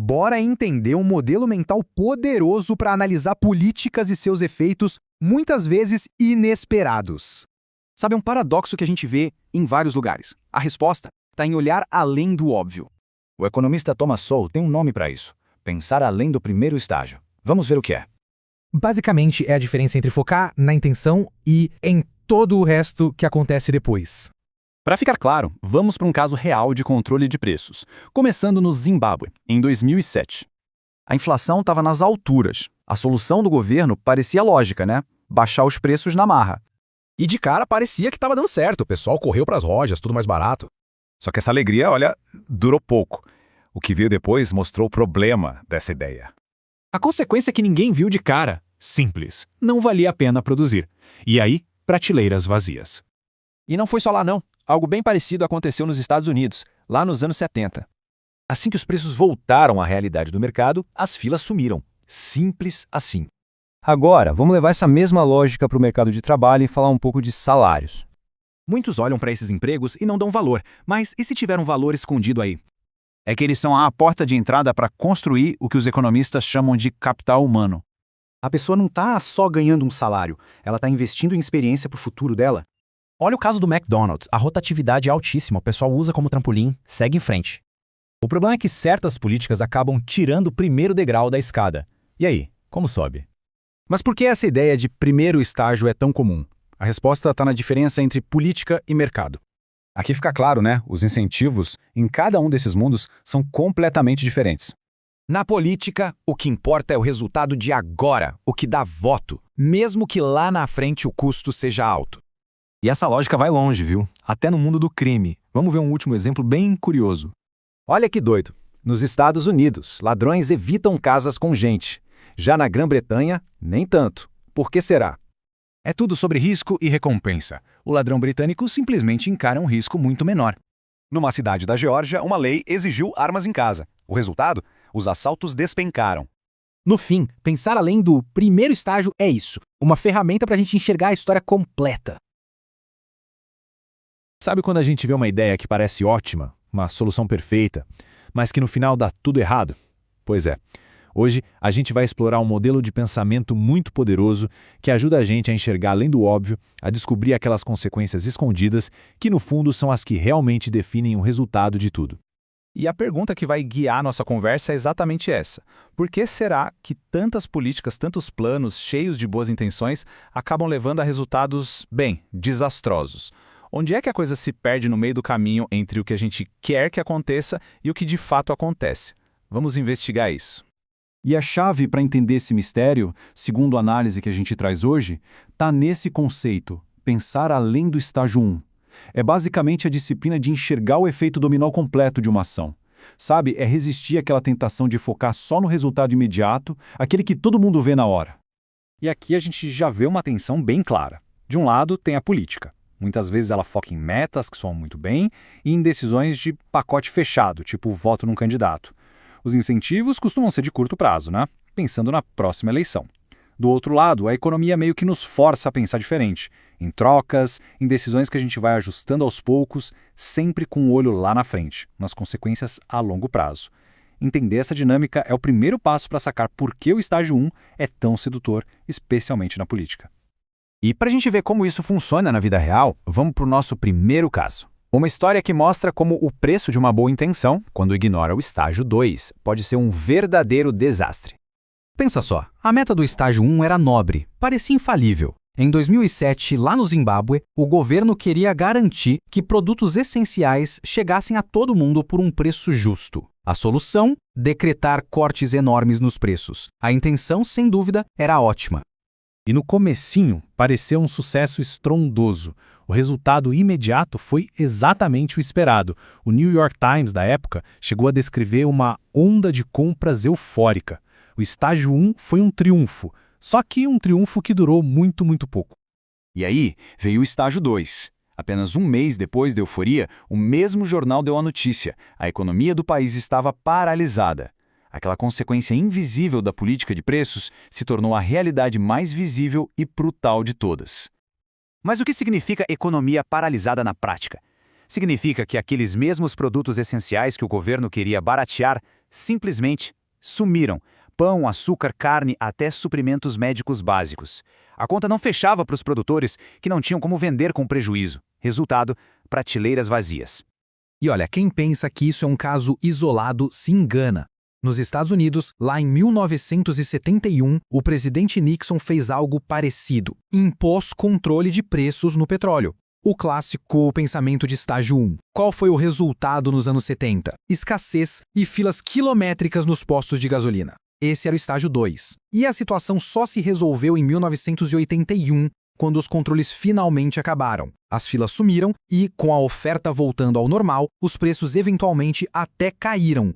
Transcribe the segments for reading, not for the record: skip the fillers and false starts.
Bora entender um modelo mental poderoso para analisar políticas e seus efeitos, muitas vezes inesperados. Sabe um paradoxo que a gente vê em vários lugares? A resposta está em olhar além do óbvio. O economista Thomas Sowell tem um nome para isso: pensar além do primeiro estágio. Vamos ver o que é. Basicamente, é a diferença entre focar na intenção e em todo o resto que acontece depois. Para ficar claro, vamos para um caso real de controle de preços, começando no Zimbábue, em 2007. A inflação estava nas alturas. A solução do governo parecia lógica, né? Baixar os preços na marra. E de cara parecia que estava dando certo, o pessoal correu para as lojas, tudo mais barato. Só que essa alegria, olha, durou pouco. O que veio depois mostrou o problema dessa ideia. A consequência é que ninguém viu de cara. Simples. Não valia a pena produzir. E aí, prateleiras vazias. E não foi só lá não. Algo bem parecido aconteceu nos Estados Unidos, lá nos anos 70. Assim que os preços voltaram à realidade do mercado, as filas sumiram. Simples assim. Agora, vamos levar essa mesma lógica para o mercado de trabalho e falar um pouco de salários. Muitos olham para esses empregos e não dão valor, mas e se tiver um valor escondido aí? É que eles são a porta de entrada para construir o que os economistas chamam de capital humano. A pessoa não está só ganhando um salário, ela está investindo em experiência para o futuro dela. Olha o caso do McDonald's, a rotatividade é altíssima, o pessoal usa como trampolim, segue em frente. O problema é que certas políticas acabam tirando o primeiro degrau da escada. E aí, como sobe? Mas por que essa ideia de primeiro estágio é tão comum? A resposta está na diferença entre política e mercado. Aqui fica claro, né? Os incentivos em cada um desses mundos são completamente diferentes. Na política, o que importa é o resultado de agora, o que dá voto, mesmo que lá na frente o custo seja alto. E essa lógica vai longe, viu? Até no mundo do crime. Vamos ver um último exemplo bem curioso. Olha que doido. Nos Estados Unidos, ladrões evitam casas com gente. Já na Grã-Bretanha, nem tanto. Por que será? É tudo sobre risco e recompensa. O ladrão britânico simplesmente encara um risco muito menor. Numa cidade da Geórgia, uma lei exigiu armas em casa. O resultado? Os assaltos despencaram. No fim, pensar além do primeiro estágio é isso, uma ferramenta para a gente enxergar a história completa. Sabe quando a gente vê uma ideia que parece ótima, uma solução perfeita, mas que no final dá tudo errado? Pois é. Hoje, a gente vai explorar um modelo de pensamento muito poderoso que ajuda a gente a enxergar além do óbvio, a descobrir aquelas consequências escondidas que, no fundo, são as que realmente definem o resultado de tudo. E a pergunta que vai guiar nossa conversa é exatamente essa. Por que será que tantas políticas, tantos planos cheios de boas intenções acabam levando a resultados, bem, desastrosos? Onde é que a coisa se perde no meio do caminho entre o que a gente quer que aconteça e o que de fato acontece? Vamos investigar isso. E a chave para entender esse mistério, segundo a análise que a gente traz hoje, está nesse conceito, pensar além do estágio 1. É basicamente a disciplina de enxergar o efeito dominó completo de uma ação. Sabe, é resistir àquela tentação de focar só no resultado imediato, aquele que todo mundo vê na hora. E aqui a gente já vê uma tensão bem clara. De um lado, tem a política. Muitas vezes ela foca em metas que soam muito bem e em decisões de pacote fechado, tipo voto num candidato. Os incentivos costumam ser de curto prazo, né? Pensando na próxima eleição. Do outro lado, a economia meio que nos força a pensar diferente, em trocas, em decisões que a gente vai ajustando aos poucos, sempre com o olho lá na frente, nas consequências a longo prazo. Entender essa dinâmica é o primeiro passo para sacar por que o estágio 1 é tão sedutor, especialmente na política. E para a gente ver como isso funciona na vida real, vamos para o nosso primeiro caso. Uma história que mostra como o preço de uma boa intenção, quando ignora o estágio 2, pode ser um verdadeiro desastre. Pensa só, a meta do estágio 1 era nobre, parecia infalível. Em 2007, lá no Zimbábue, o governo queria garantir que produtos essenciais chegassem a todo mundo por um preço justo. A solução? Decretar cortes enormes nos preços. A intenção, sem dúvida, era ótima. E no comecinho, pareceu um sucesso estrondoso. O resultado imediato foi exatamente o esperado. O New York Times, da época, chegou a descrever uma onda de compras eufórica. O estágio 1 foi um triunfo, só que um triunfo que durou muito pouco. E aí veio o estágio 2. Apenas um mês depois da euforia, o mesmo jornal deu a notícia. A economia do país estava paralisada. Aquela consequência invisível da política de preços se tornou a realidade mais visível e brutal de todas. Mas o que significa economia paralisada na prática? Significa que aqueles mesmos produtos essenciais que o governo queria baratear Simplesmente sumiram. Pão, açúcar, carne, até suprimentos médicos básicos. A conta não fechava para os produtores, que não tinham como vender com prejuízo. Resultado, prateleiras vazias. E olha, quem pensa que isso é um caso isolado se engana. Nos Estados Unidos, lá em 1971, o presidente Nixon fez algo parecido. Impôs controle de preços no petróleo. O clássico pensamento de estágio 1. Qual foi o resultado nos anos 70? Escassez e filas quilométricas nos postos de gasolina. Esse era o estágio 2. E a situação só se resolveu em 1981, quando os controles finalmente acabaram. As filas sumiram e, com a oferta voltando ao normal, os preços eventualmente até caíram.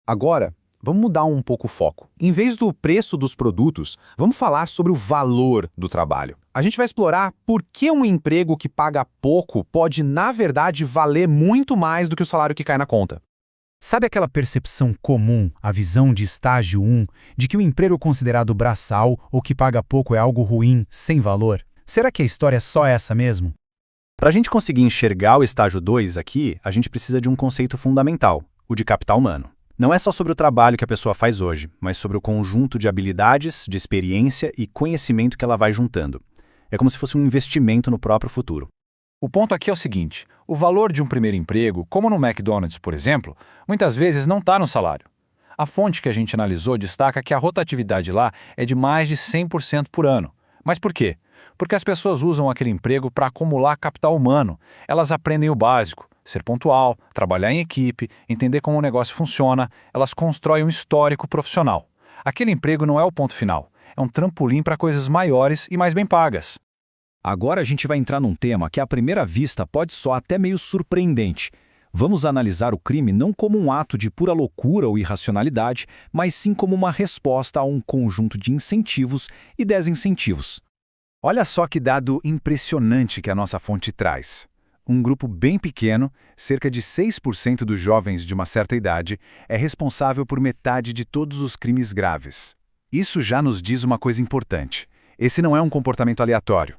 Agora, vamos mudar um pouco o foco. Em vez do preço dos produtos, vamos falar sobre o valor do trabalho. A gente vai explorar por que um emprego que paga pouco pode, na verdade, valer muito mais do que o salário que cai na conta. Sabe aquela percepção comum, a visão de estágio 1, de que o emprego considerado braçal ou que paga pouco é algo ruim, sem valor? Será que a história é só essa mesmo? Para a gente conseguir enxergar o estágio 2 aqui, a gente precisa de um conceito fundamental, o de capital humano. Não é só sobre o trabalho que a pessoa faz hoje, mas sobre o conjunto de habilidades, de experiência e conhecimento que ela vai juntando. É como se fosse um investimento no próprio futuro. O ponto aqui é o seguinte, o valor de um primeiro emprego, como no McDonald's, por exemplo, muitas vezes não está no salário. A fonte que a gente analisou destaca que a rotatividade lá é de mais de 100% por ano. Mas por quê? Porque as pessoas usam aquele emprego para acumular capital humano. Elas aprendem o básico, ser pontual, trabalhar em equipe, entender como o negócio funciona, elas constroem um histórico profissional. Aquele emprego não é o ponto final, é um trampolim para coisas maiores e mais bem pagas. Agora a gente vai entrar num tema que à primeira vista pode soar até meio surpreendente. Vamos analisar o crime não como um ato de pura loucura ou irracionalidade, mas sim como uma resposta a um conjunto de incentivos e desincentivos. Olha só que dado impressionante que a nossa fonte traz. Um grupo bem pequeno, cerca de 6% dos jovens de uma certa idade, é responsável por metade de todos os crimes graves. Isso já nos diz uma coisa importante. Esse não é um comportamento aleatório.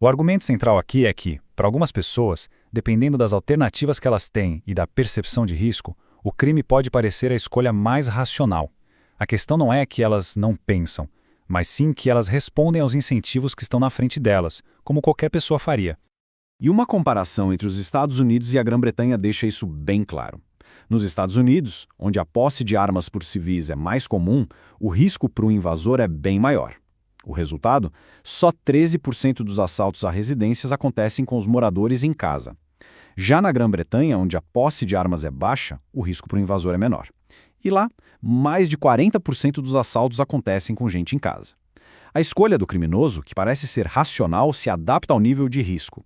O argumento central aqui é que, para algumas pessoas, dependendo das alternativas que elas têm e da percepção de risco, o crime pode parecer a escolha mais racional. A questão não é que elas não pensam, mas sim que elas respondem aos incentivos que estão na frente delas, como qualquer pessoa faria. E uma comparação entre os Estados Unidos e a Grã-Bretanha deixa isso bem claro. Nos Estados Unidos, onde a posse de armas por civis é mais comum, o risco para o invasor é bem maior. O resultado? Só 13% dos assaltos a residências acontecem com os moradores em casa. Já na Grã-Bretanha, onde a posse de armas é baixa, o risco para o invasor é menor. E lá, mais de 40% dos assaltos acontecem com gente em casa. A escolha do criminoso, que parece ser racional, se adapta ao nível de risco.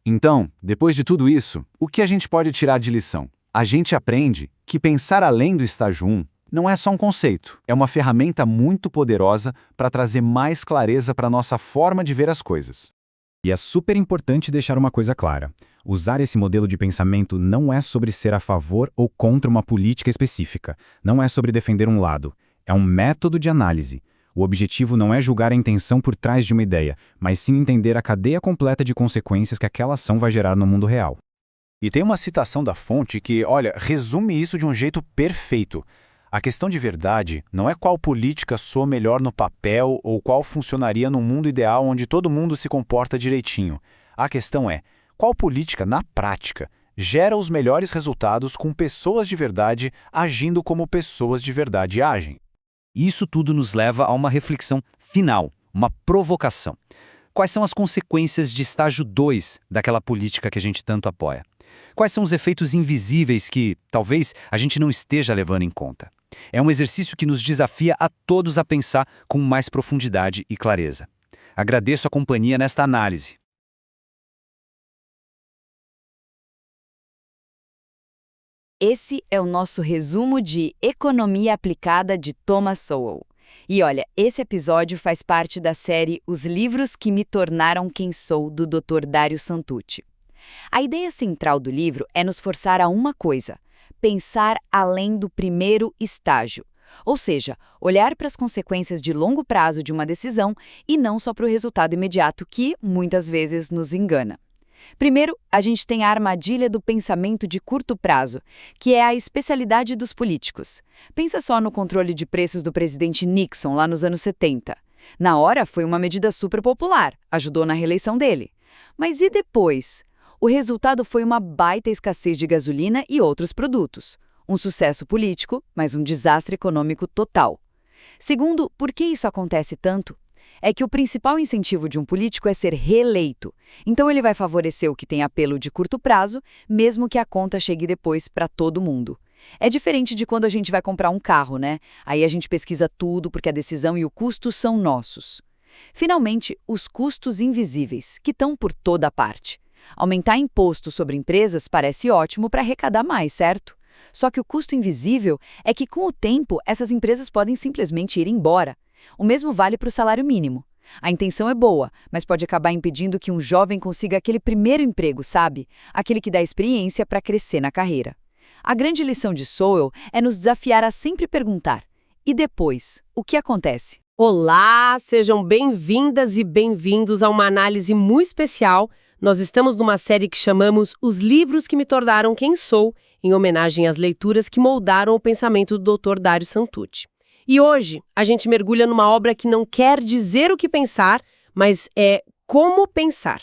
Então, depois de tudo isso, o que a gente pode tirar de lição? A gente aprende que pensar além do estágio 1 não é só um conceito, é uma ferramenta muito poderosa para trazer mais clareza para a nossa forma de ver as coisas. E é super importante deixar uma coisa clara. Usar esse modelo de pensamento não é sobre ser a favor ou contra uma política específica. Não é sobre defender um lado. É um método de análise. O objetivo não é julgar a intenção por trás de uma ideia, mas sim entender a cadeia completa de consequências que aquela ação vai gerar no mundo real. E tem uma citação da fonte que, olha, resume isso de um jeito perfeito. A questão de verdade não é qual política soa melhor no papel ou qual funcionaria num mundo ideal onde todo mundo se comporta direitinho. A questão é, qual política, na prática, gera os melhores resultados com pessoas de verdade agindo como pessoas de verdade agem? Isso tudo nos leva a uma reflexão final, uma provocação. Quais são as consequências de estágio 2 daquela política que a gente tanto apoia? Quais são os efeitos invisíveis que, talvez, a gente não esteja levando em conta? É um exercício que nos desafia a todos a pensar com mais profundidade e clareza. Agradeço a companhia nesta análise. Esse é o nosso resumo de Economia Aplicada de Thomas Sowell. E olha, esse episódio faz parte da série Os Livros que Me Tornaram Quem Sou, do Dr. Dario Santucci. A ideia central do livro é nos forçar a uma coisa: pensar além do primeiro estágio. Ou seja, olhar para as consequências de longo prazo de uma decisão e não só para o resultado imediato que, muitas vezes, nos engana. Primeiro, a gente tem a armadilha do pensamento de curto prazo, que é a especialidade dos políticos. Pensa só no controle de preços do presidente Nixon lá nos anos 70. Na hora, foi uma medida super popular, ajudou na reeleição dele. Mas e depois? O resultado foi uma baita escassez de gasolina e outros produtos. Um sucesso político, mas um desastre econômico total. Segundo, por que isso acontece tanto? É que o principal incentivo de um político é ser reeleito. Então ele vai favorecer o que tem apelo de curto prazo, mesmo que a conta chegue depois para todo mundo. É diferente de quando a gente vai comprar um carro, né? Aí a gente pesquisa tudo porque a decisão e o custo são nossos. Finalmente, os custos invisíveis, que estão por toda parte. Aumentar imposto sobre empresas parece ótimo para arrecadar mais, certo? Só que o custo invisível é que, com o tempo, essas empresas podem simplesmente ir embora. O mesmo vale para o salário mínimo. A intenção é boa, mas pode acabar impedindo que um jovem consiga aquele primeiro emprego, sabe? Aquele que dá experiência para crescer na carreira. A grande lição de Sowell é nos desafiar a sempre perguntar: e depois, o que acontece? Olá, sejam bem-vindas e bem-vindos a uma análise muito especial. Nós estamos numa série que chamamos Os Livros que Me Tornaram Quem Sou, em homenagem às leituras que moldaram o pensamento do Dr. Dario Santucci. E hoje, a gente mergulha numa obra que não quer dizer o que pensar, mas é como pensar.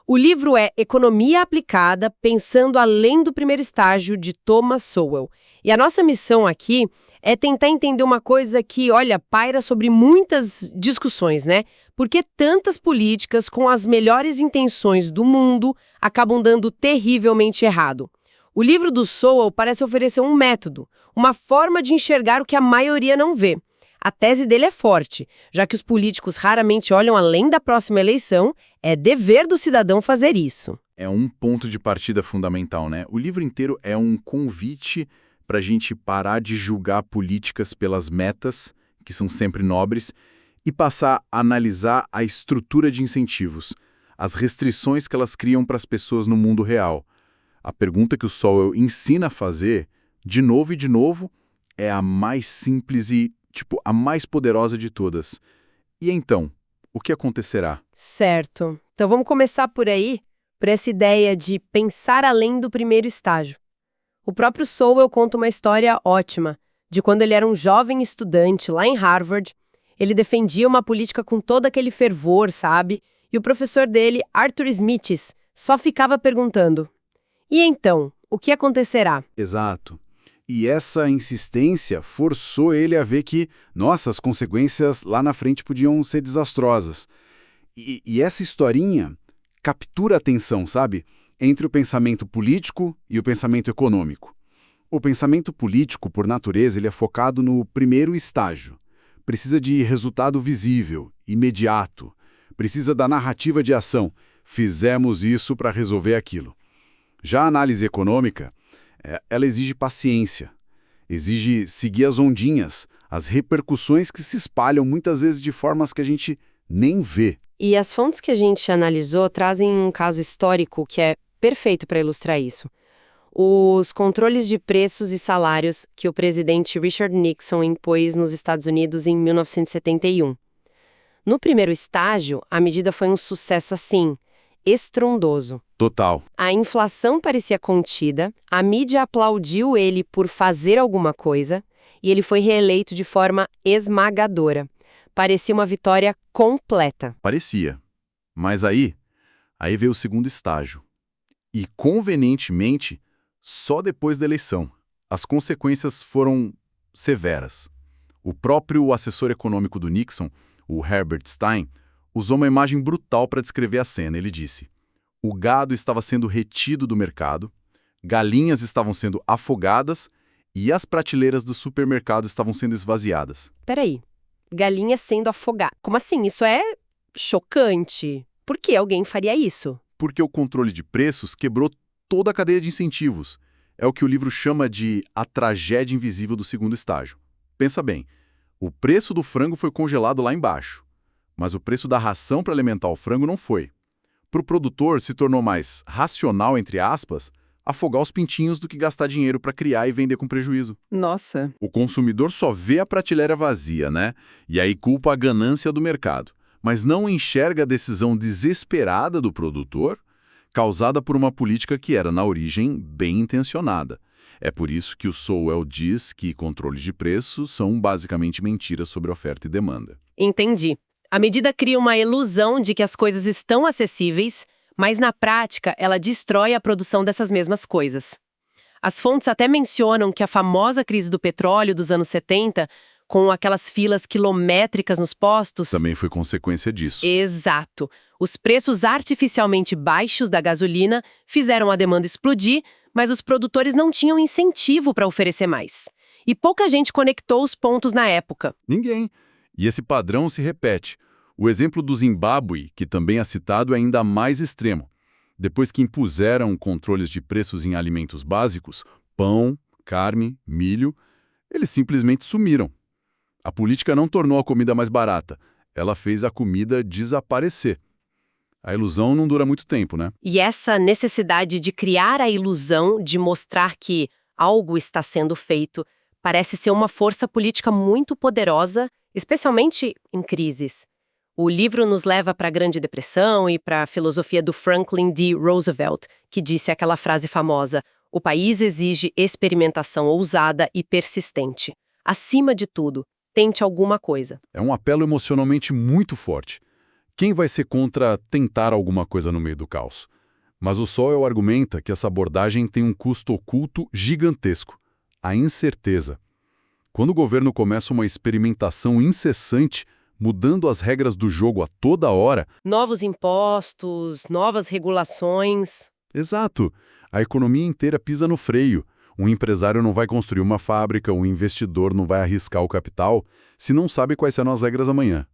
O livro é Economia Aplicada, Pensando Além do Primeiro Estágio, de Thomas Sowell. E a nossa missão aqui é tentar entender uma coisa que, olha, paira sobre muitas discussões, né? Por que tantas políticas com as melhores intenções do mundo acabam dando terrivelmente errado? O livro do Sowell parece oferecer um método, uma forma de enxergar o que a maioria não vê. A tese dele é forte, já que os políticos raramente olham além da próxima eleição, é dever do cidadão fazer isso. É um ponto de partida fundamental, né? O livro inteiro é um convite para a gente parar de julgar políticas pelas metas, que são sempre nobres, e passar a analisar a estrutura de incentivos, as restrições que elas criam para as pessoas no mundo real. A pergunta que o Sowell ensina a fazer, de novo, é a mais simples e, a mais poderosa de todas. E então, o que acontecerá? Certo. Então vamos começar por aí, por essa ideia de pensar além do primeiro estágio. O próprio Sowell conta uma história ótima, de quando ele era um jovem estudante lá em Harvard. Ele defendia uma política com todo aquele fervor, sabe? E o professor dele, Arthur Smiths, só ficava perguntando: e então, o que acontecerá? Exato. E essa insistência forçou ele a ver que, as consequências lá na frente podiam ser desastrosas. E essa historinha captura a tensão, sabe? Entre o pensamento político e o pensamento econômico. O pensamento político, por natureza, ele é focado no primeiro estágio. Precisa de resultado visível, imediato. Precisa da narrativa de ação. Fizemos isso para resolver aquilo. Já a análise econômica, ela exige paciência, exige seguir as ondinhas, as repercussões que se espalham muitas vezes de formas que a gente nem vê. E as fontes que a gente analisou trazem um caso histórico que é perfeito para ilustrar isso. Os controles de preços e salários que o presidente Richard Nixon impôs nos Estados Unidos em 1971. No primeiro estágio, a medida foi um sucesso assim, estrondoso. Total. A inflação parecia contida, a mídia aplaudiu ele por fazer alguma coisa e ele foi reeleito de forma esmagadora. Parecia uma vitória completa. Parecia. Mas aí veio o segundo estágio. E, convenientemente, só depois da eleição. As consequências foram severas. O próprio assessor econômico do Nixon, o Herbert Stein, usou uma imagem brutal para descrever a cena. Ele disse: o gado estava sendo retido do mercado, galinhas estavam sendo afogadas e as prateleiras do supermercado estavam sendo esvaziadas. Peraí, galinha sendo afogada. Como assim? Isso é chocante. Por que alguém faria isso? Porque o controle de preços quebrou toda a cadeia de incentivos. É o que o livro chama de a tragédia invisível do segundo estágio. Pensa bem, o preço do frango foi congelado lá embaixo, mas o preço da ração para alimentar o frango não foi. Para o produtor, se tornou mais racional, entre aspas, afogar os pintinhos do que gastar dinheiro para criar e vender com prejuízo. Nossa. O consumidor só vê a prateleira vazia, né? E aí culpa a ganância do mercado, mas não enxerga a decisão desesperada do produtor, causada por uma política que era, na origem, bem intencionada. É por isso que o Sowell diz que controles de preços são basicamente mentiras sobre oferta e demanda. Entendi. A medida cria uma ilusão de que as coisas estão acessíveis, mas na prática ela destrói a produção dessas mesmas coisas. As fontes até mencionam que a famosa crise do petróleo dos anos 70, com aquelas filas quilométricas nos postos... Também foi consequência disso. Exato. Os preços artificialmente baixos da gasolina fizeram a demanda explodir, mas os produtores não tinham incentivo para oferecer mais. E pouca gente conectou os pontos na época. Ninguém. E esse padrão se repete. O exemplo do Zimbábue, que também é citado, é ainda mais extremo. Depois que impuseram controles de preços em alimentos básicos, pão, carne, milho, eles simplesmente sumiram. A política não tornou a comida mais barata, ela fez a comida desaparecer. A ilusão não dura muito tempo, né? E essa necessidade de criar a ilusão de mostrar que algo está sendo feito parece ser uma força política muito poderosa, especialmente em crises. O livro nos leva para a Grande Depressão e para a filosofia do Franklin D. Roosevelt, que disse aquela frase famosa: "O país exige experimentação ousada e persistente. Acima de tudo, tente alguma coisa." É um apelo emocionalmente muito forte. Quem vai ser contra tentar alguma coisa no meio do caos? Mas o Sowell argumenta que essa abordagem tem um custo oculto gigantesco: a incerteza. Quando o governo começa uma experimentação incessante, mudando as regras do jogo a toda hora... Novos impostos, novas regulações... Exato. A economia inteira pisa no freio. Um empresário não vai construir uma fábrica, um investidor não vai arriscar o capital se não sabe quais serão as regras amanhã.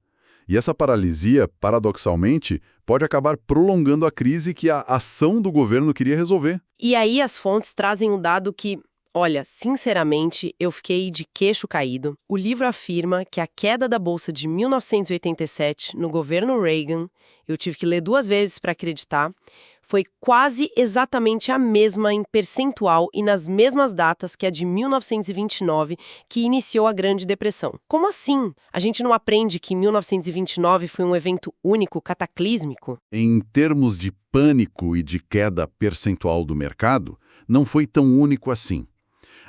E essa paralisia, paradoxalmente, pode acabar prolongando a crise que a ação do governo queria resolver. E aí as fontes trazem um dado que... Olha, sinceramente, eu fiquei de queixo caído. O livro afirma que a queda da Bolsa de 1987, no governo Reagan, eu tive que ler 2 vezes para acreditar, foi quase exatamente a mesma em percentual e nas mesmas datas que a de 1929, que iniciou a Grande Depressão. Como assim? A gente não aprende que 1929 foi um evento único, cataclísmico? Em termos de pânico e de queda percentual do mercado, não foi tão único assim.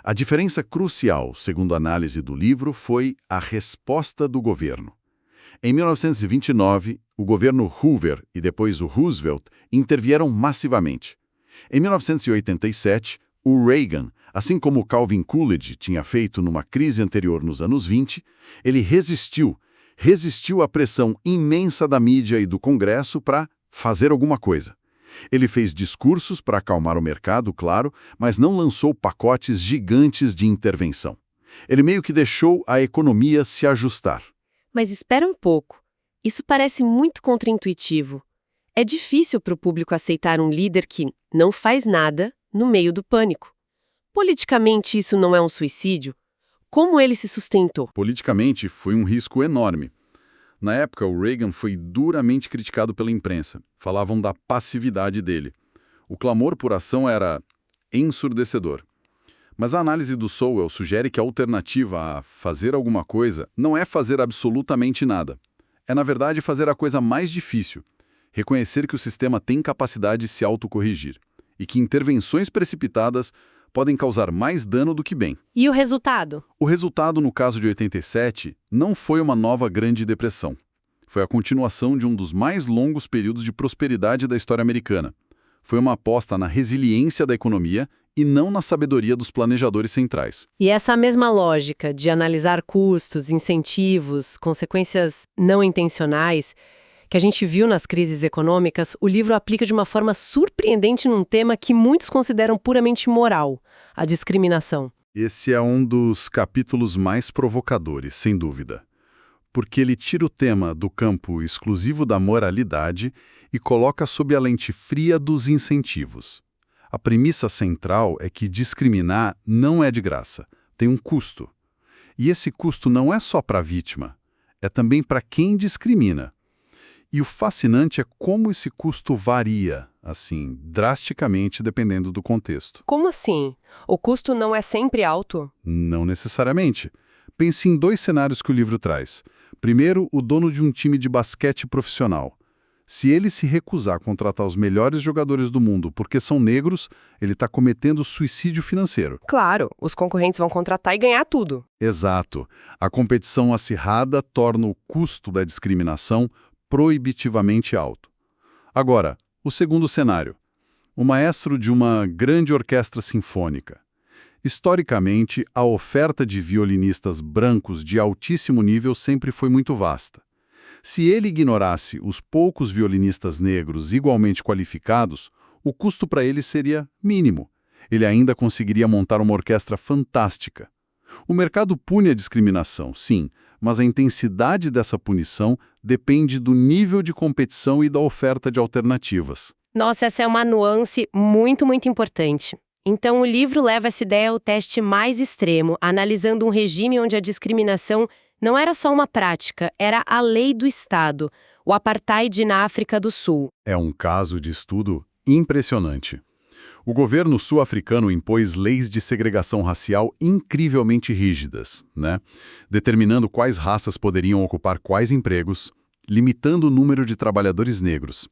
A diferença crucial, segundo a análise do livro, foi a resposta do governo. Em 1929, o governo Hoover e depois o Roosevelt intervieram massivamente. Em 1987, o Reagan, assim como o Calvin Coolidge tinha feito numa crise anterior nos anos 20, ele resistiu à pressão imensa da mídia e do Congresso para fazer alguma coisa. Ele fez discursos para acalmar o mercado, claro, mas não lançou pacotes gigantes de intervenção. Ele meio que deixou a economia se ajustar. Mas espera um pouco. Isso parece muito contraintuitivo. É difícil para o público aceitar um líder que não faz nada no meio do pânico. Politicamente, isso não é um suicídio? Como ele se sustentou? Politicamente, foi um risco enorme. Na época, o Reagan foi duramente criticado pela imprensa. Falavam da passividade dele. O clamor por ação era ensurdecedor. Mas a análise do Sowell sugere que a alternativa a fazer alguma coisa não é fazer absolutamente nada. É, na verdade, fazer a coisa mais difícil. Reconhecer que o sistema tem capacidade de se autocorrigir e que intervenções precipitadas podem causar mais dano do que bem. E o resultado? O resultado, no caso de 87, não foi uma nova Grande Depressão. Foi a continuação de um dos mais longos períodos de prosperidade da história americana. Foi uma aposta na resiliência da economia e não na sabedoria dos planejadores centrais. E essa mesma lógica de analisar custos, incentivos, consequências não intencionais, que a gente viu nas crises econômicas, o livro aplica de uma forma surpreendente num tema que muitos consideram puramente moral, a discriminação. Esse é um dos capítulos mais provocadores, sem dúvida. Porque ele tira o tema do campo exclusivo da moralidade e coloca sob a lente fria dos incentivos. A premissa central é que discriminar não é de graça, tem um custo. E esse custo não é só para a vítima, é também para quem discrimina. E o fascinante é como esse custo varia, assim, drasticamente dependendo do contexto. Como assim? O custo não é sempre alto? Não necessariamente. Pense em 2 cenários que o livro traz. Primeiro, o dono de um time de basquete profissional. Se ele se recusar a contratar os melhores jogadores do mundo porque são negros, ele está cometendo suicídio financeiro. Claro, os concorrentes vão contratar e ganhar tudo. Exato. A competição acirrada torna o custo da discriminação proibitivamente alto. Agora, o segundo cenário. O maestro de uma grande orquestra sinfônica. Historicamente, a oferta de violinistas brancos de altíssimo nível sempre foi muito vasta. Se ele ignorasse os poucos violinistas negros igualmente qualificados, o custo para ele seria mínimo. Ele ainda conseguiria montar uma orquestra fantástica. O mercado pune a discriminação, sim, mas a intensidade dessa punição depende do nível de competição e da oferta de alternativas. Nossa, essa é uma nuance muito, muito importante. Então, o livro leva essa ideia ao teste mais extremo, analisando um regime onde a discriminação não era só uma prática, era a lei do Estado, o apartheid na África do Sul. É um caso de estudo impressionante. O governo sul-africano impôs leis de segregação racial incrivelmente rígidas, determinando quais raças poderiam ocupar quais empregos, limitando o número de trabalhadores negros.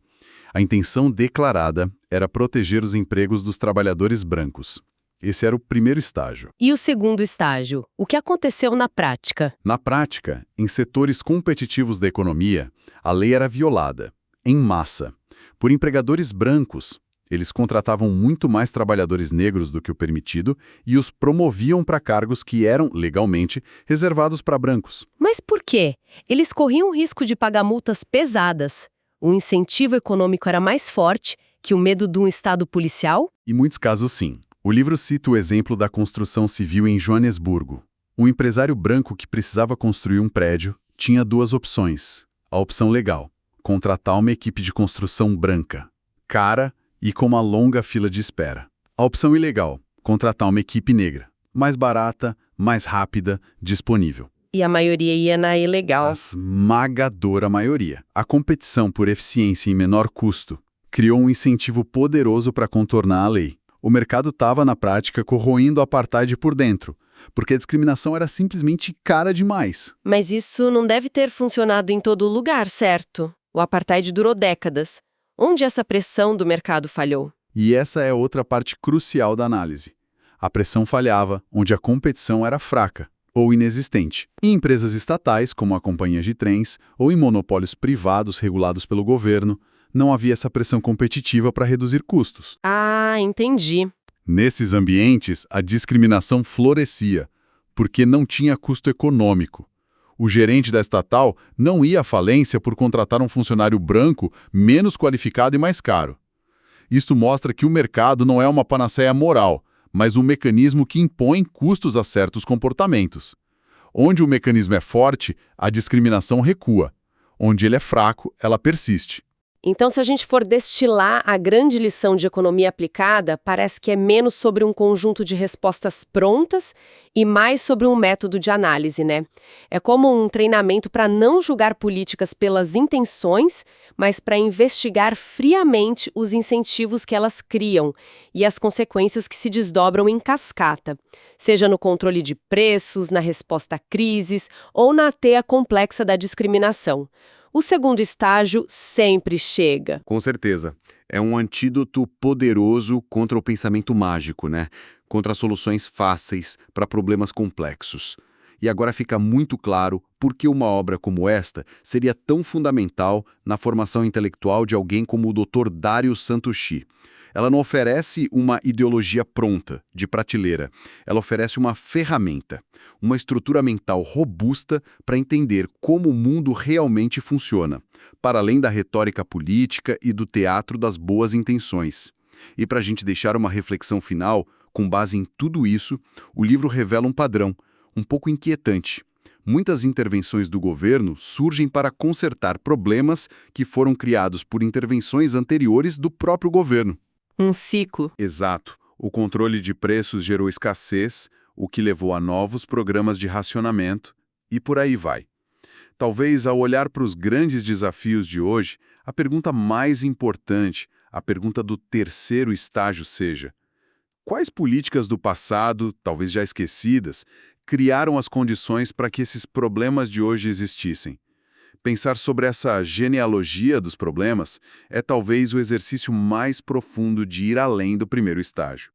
A intenção declarada era proteger os empregos dos trabalhadores brancos. Esse era o primeiro estágio. E o segundo estágio? O que aconteceu na prática? Na prática, em setores competitivos da economia, a lei era violada, em massa, por empregadores brancos. Eles contratavam muito mais trabalhadores negros do que o permitido e os promoviam para cargos que eram, legalmente, reservados para brancos. Mas por quê? Eles corriam o risco de pagar multas pesadas. O incentivo econômico era mais forte que o medo de um Estado policial? Em muitos casos, sim. O livro cita o exemplo da construção civil em Joanesburgo. Um empresário branco que precisava construir um prédio tinha duas opções. A opção legal, contratar uma equipe de construção branca, cara e com uma longa fila de espera. A opção ilegal, contratar uma equipe negra, mais barata, mais rápida, disponível. E a maioria ia na ilegal. A esmagadora maioria. A competição por eficiência e menor custo criou um incentivo poderoso para contornar a lei. O mercado estava, na prática, corroendo o apartheid por dentro, porque a discriminação era simplesmente cara demais. Mas isso não deve ter funcionado em todo lugar, certo? O apartheid durou décadas. Onde essa pressão do mercado falhou? E essa é outra parte crucial da análise. A pressão falhava onde a competição era fraca ou inexistente. Em empresas estatais, como a companhia de trens, ou em monopólios privados regulados pelo governo, não havia essa pressão competitiva para reduzir custos. Ah, entendi. Nesses ambientes, a discriminação florescia, porque não tinha custo econômico. O gerente da estatal não ia à falência por contratar um funcionário branco menos qualificado e mais caro. Isso mostra que o mercado não é uma panaceia moral, mas um mecanismo que impõe custos a certos comportamentos. Onde o mecanismo é forte, a discriminação recua. Onde ele é fraco, ela persiste. Então, se a gente for destilar a grande lição de economia aplicada, parece que é menos sobre um conjunto de respostas prontas e mais sobre um método de análise, né? É como um treinamento para não julgar políticas pelas intenções, mas para investigar friamente os incentivos que elas criam e as consequências que se desdobram em cascata, seja no controle de preços, na resposta a crises ou na teia complexa da discriminação. O segundo estágio sempre chega. Com certeza. É um antídoto poderoso contra o pensamento mágico, Contra soluções fáceis para problemas complexos. E agora fica muito claro por que uma obra como esta seria tão fundamental na formação intelectual de alguém como o Dr. Dario Santucci. Ela não oferece uma ideologia pronta, de prateleira. Ela oferece uma ferramenta, uma estrutura mental robusta para entender como o mundo realmente funciona, para além da retórica política e do teatro das boas intenções. E para a gente deixar uma reflexão final, com base em tudo isso, o livro revela um padrão, um pouco inquietante. Muitas intervenções do governo surgem para consertar problemas que foram criados por intervenções anteriores do próprio governo. Um ciclo. Exato. O controle de preços gerou escassez, o que levou a novos programas de racionamento, e por aí vai. Talvez, ao olhar para os grandes desafios de hoje, a pergunta mais importante, a pergunta do terceiro estágio seja: quais políticas do passado, talvez já esquecidas, criaram as condições para que esses problemas de hoje existissem? Pensar sobre essa genealogia dos problemas é talvez o exercício mais profundo de ir além do primeiro estágio.